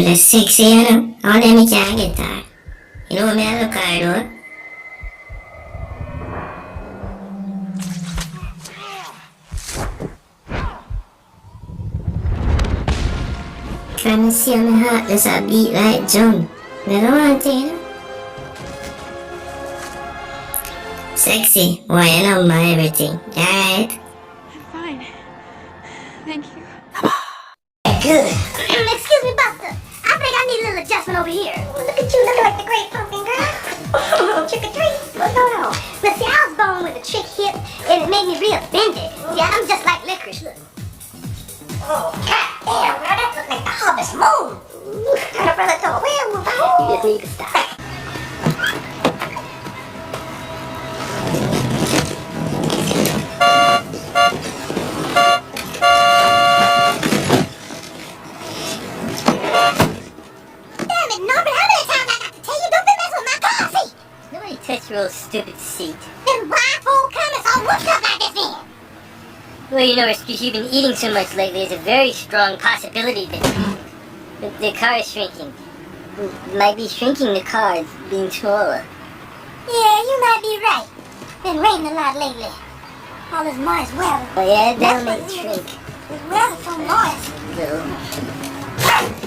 that's sexy, all them me can't get her. You know what me I look her though? Come and see my heart just a beat like drum. You don't want to, you know? Sexy, why you know my everything, alright? I'm fine. Thank you. Good. Excuse me, Buster. I think I need a little adjustment over here. Look at you looking like the great pumpkin girl. Trick or treat. What's going on? Now, see, I was born with a trick hip, and it made me real bendy. Yeah, I'm just like licorice. Look. Oh, god damn, girl, that looks like the harvest moon. Turn up brother to a werewolf. You just need to stop. Touch real stupid seat. Then why fool comments all whooped up like this then? Well, you know, it's because you've been eating so much lately. There's a very strong possibility that the car is shrinking. It might be shrinking the car, it's being smaller. Yeah, you might be right. Been raining a lot lately. All this moist weather. Oh yeah, that'll make it shrink. This weather's so moist. So.